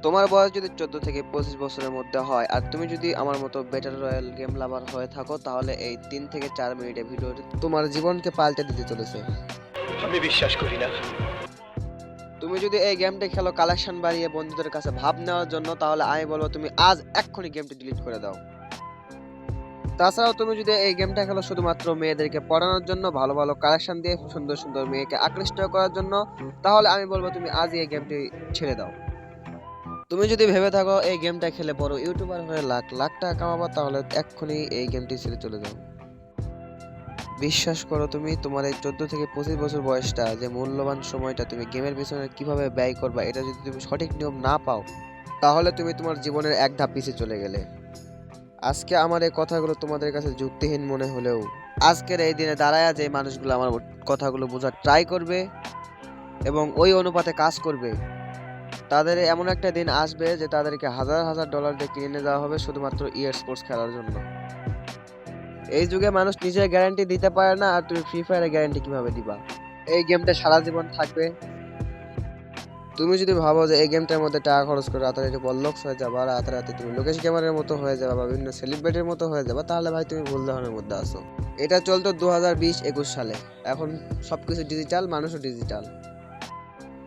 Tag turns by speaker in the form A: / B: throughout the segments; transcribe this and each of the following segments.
A: তোমার বয়স যদি 14 থেকে 25 বছরের মধ্যে হয় আর তুমি যদি আমার মতো ব্যাটল রয়্যাল গেম লাভার হয়ে থাকো, তাহলে এই 3 থেকে 4 মিনিটের ভিডিওটি তোমার জীবনকে পাল্টে দিতে চলেছে।
B: আমি বিশ্বাস করি না।
A: তুমি যদি এই গেমটি খেলো কালেকশন বাড়িয়ে বন্ধুদের কাছে ভাব নেওয়ার জন্য, তাহলে আমি বলবো তুমি আজ এক্ষুনি গেমটি ডিলিট করে দাও। তাছাড়াও তুমি যদি এই গেমটা খেলো শুধুমাত্র মেয়েদেরকে পড়ানোর জন্য, ভালো ভালো কালেকশন দিয়ে সুন্দর সুন্দর মেয়েকে আকৃষ্ট করার জন্য, তাহলে আমি বলবো তুমি আজই এই গেমটি ছেড়ে দাও। তুমি যদি ভেবে থাকো এই গেমটা খেলে বড় ইউটিউবার হয়ে লাখ লাখ টাকা কামাবো, তাহলে এক্ষুনি এই গেমটি ছেড়ে চলে যাও। বিশ্বাস করো, তুমি তোমার এই 14 থেকে 25 বছর বয়সটা, যে মূল্যবান সময়টা তুমি গেমের পিছনে কিভাবে ব্যয় করবা, এটা যদি তুমি সঠিক নিয়ম না পাও, তাহলে তুমি তোমার জীবনের এক ধাপ পিছিয়ে চলে গেলে। আজকে আমার এই কথাগুলো তোমাদের কাছে যুক্তিহীন মনে হলেও, আজকের এই দিনে দাঁড়ায় যে মানুষগুলো আমার কথাগুলো বোঝার ট্রাই করবে এবং ওই অনুপাতে কাজ করবে, তাদের এমন একটা দিন আসবে যে তাদেরকে হাজার হাজার ডলার দিয়ে কিনে নিয়ে যাওয়া হবে শুধুমাত্র স্পোর্টস খেলার জন্য। এই যুগে মানুষ নিজের গ্যারান্টি দিতে পারে না, আর তুমি ফ্রি ফায়ারের গ্যারান্টি কিভাবে দিবা? এই গেমটা সারা জীবন থাকবে। তুমি যদি ভাবো যে এই গেমটার মধ্যে টাকা খরচ করে রাতারাতি বড়লোক হয়ে যাবা, রাতারাতি তুমি লোকেশ গেমারের মতো হয়ে যাবা বা বিভিন্ন সেলিব্রিটির মতো হয়ে যাবা, তাহলে ভাই তুমি ভুল ধারণার মধ্যে আসো। এটা চলতো 2020-21 সালে। এখন সবকিছু ডিজিটাল, মানুষও ডিজিটাল।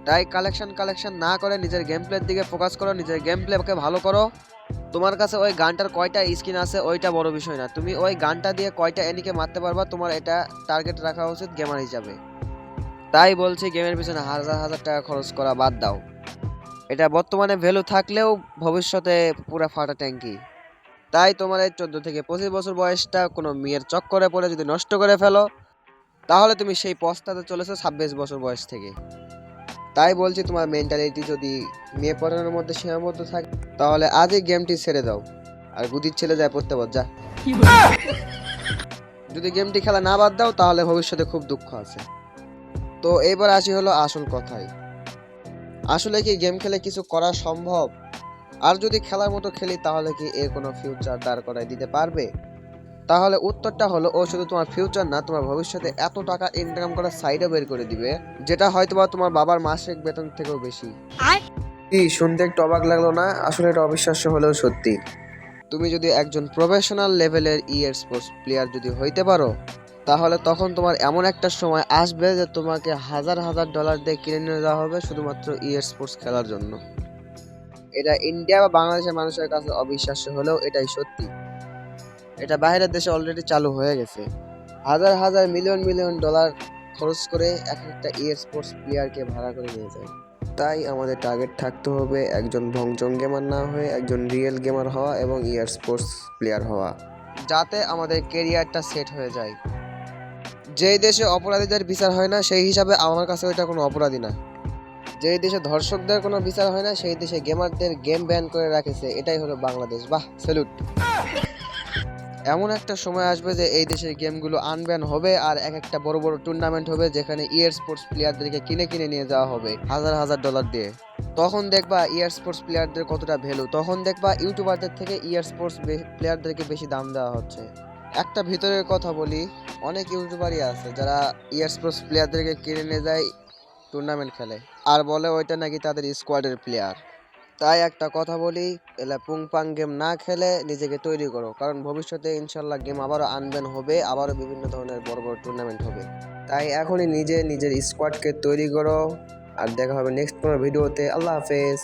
A: তাই কালেকশন না করে নিজের গেম প্লের দিকে ফোকাস করো, নিজের গেম প্লেকে ভালো করো। তোমার কাছে ওই গানটার কয়টা স্কিন আছে ওইটা বড় বিষয় না, তুমি ওই গানটা দিয়ে কয়টা এনিকে মারতে পারবা, তোমার এটা টার্গেট রাখা উচিত গেমার হিসাবে। তাই বলছি, গেমের পিছনে হাজার হাজার টাকা খরচ করা বাদ দাও। এটা বর্তমানে ভ্যালু থাকলেও ভবিষ্যতে পুরো ফাটা ট্যাঙ্কি। তাই তোমার এই 14 থেকে 25 বছর বয়সটা কোনো মেয়ের চক্করে পড়ে যদি নষ্ট করে ফেলো, তাহলে তুমি সেই পস্তাতে চলেছো 26 বছর বয়স থেকে। তাই বলছি, তোমার মেন্টালিটি যদি মেয়ে পড়ানোর মধ্যে সীমাবদ্ধ থাকে, তাহলে আজই গেমটি ছেড়ে দাও আর বুদ্ধির ছেলে যায় পড়তে বল যা। যদি গেমটি খেলা না বাদ দাও, তাহলে ভবিষ্যতে খুব দুঃখ আছে। তো এবার আসি হলো আসল কথায়, আসলে কি গেম খেলে কিছু করা সম্ভব? আর যদি খেলার মতো খেলি, তাহলে কি এর কোনো ফিউচার দাঁড় করায় দিতে পারবে? তাহলে উত্তরটা হলো, ও শুধু তোমার ফিউচার না, তোমার ভবিষ্যতে এত টাকা ইনকাম করার সাইডও বের করে দিবে, যেটা হয়তো বা তোমার বাবার মাসিক বেতন থেকেও বেশি। কি শুনতে একটু অবাক লাগলো না? আসলে এটা অবিশ্বাস্য হলেও সত্যি। তুমি যদি একজন প্রফেশনাল লেভেলের স্পোর্টস প্লেয়ার যদি হইতে পারো, তাহলে তখন তোমার এমন একটা সময় আসবে যে তোমাকে হাজার হাজার ডলার দিয়ে কিনে নিয়ে যাওয়া হবে শুধুমাত্র স্পোর্টস খেলার জন্য। এটা ইন্ডিয়া বা বাংলাদেশের মানুষের কাছে অবিশ্বাস্য হলেও এটাই সত্যি। এটা বাইরের দেশে অলরেডি চালু হয়ে গেছে। হাজার হাজার মিলিয়ন মিলিয়ন ডলার খরচ করে এক একটা স্পোর্টস প্লেয়ারকে ভাড়া করে নিয়ে যায়। তাই আমাদের টার্গেট থাকতে হবে একজন ভংচং গেমার না হয়ে একজন রিয়েল গেমার হওয়া এবং স্পোর্টস প্লেয়ার হওয়া, যাতে আমাদের কেরিয়ারটা সেট হয়ে যায়। যেই দেশে অপরাধীদের বিচার হয় না, সেই হিসাবে আমার কাছে ওইটা কোনো অপরাধী না। যেই দেশে ধর্ষকদের কোনো বিচার হয় না, সেই দেশে গেমারদের গেম ব্যান করে রাখেছে, এটাই হলো বাংলাদেশ। বাহ, স্যালুট। এমন একটা সময় আসবে যে এই দেশের গেমগুলো আনব্যান হবে আর এক একটা বড় বড় টুর্নামেন্ট হবে, যেখানে স্পোর্টস প্লেয়ারদেরকে কিনে কিনে নিয়ে যাওয়া হবে হাজার হাজার ডলার দিয়ে। তখন দেখবা স্পোর্টস প্লেয়ারদের কতটা ভ্যালু, তখন দেখবা ইউটিউবারদের থেকে স্পোর্টস প্লেয়ারদেরকে বেশি দাম দেওয়া হচ্ছে। একটা ভিতরের কথা বলি, অনেক ইউটিউবারই আছে যারা স্পোর্টস প্লেয়ারদেরকে কিনে নিয়ে যায়, টুর্নামেন্ট খেলে আর বলে ওইটা নাকি তাদের স্কোয়াডের প্লেয়ার। তাই একটা কথা বলি, এলা পুং পাং গেম না খেলে নিজেকে তৈরি করো, কারণ ভবিষ্যতে ইনশাল্লাহ গেম আবারও আনবেন হবে, আবারও বিভিন্ন ধরনের বড় বড় টুর্নামেন্ট হবে। তাই এখনই নিজের স্কোয়াডকে তৈরি করো। আর দেখা হবে নেক্সট কোনো ভিডিওতে। আল্লাহ হাফেজ।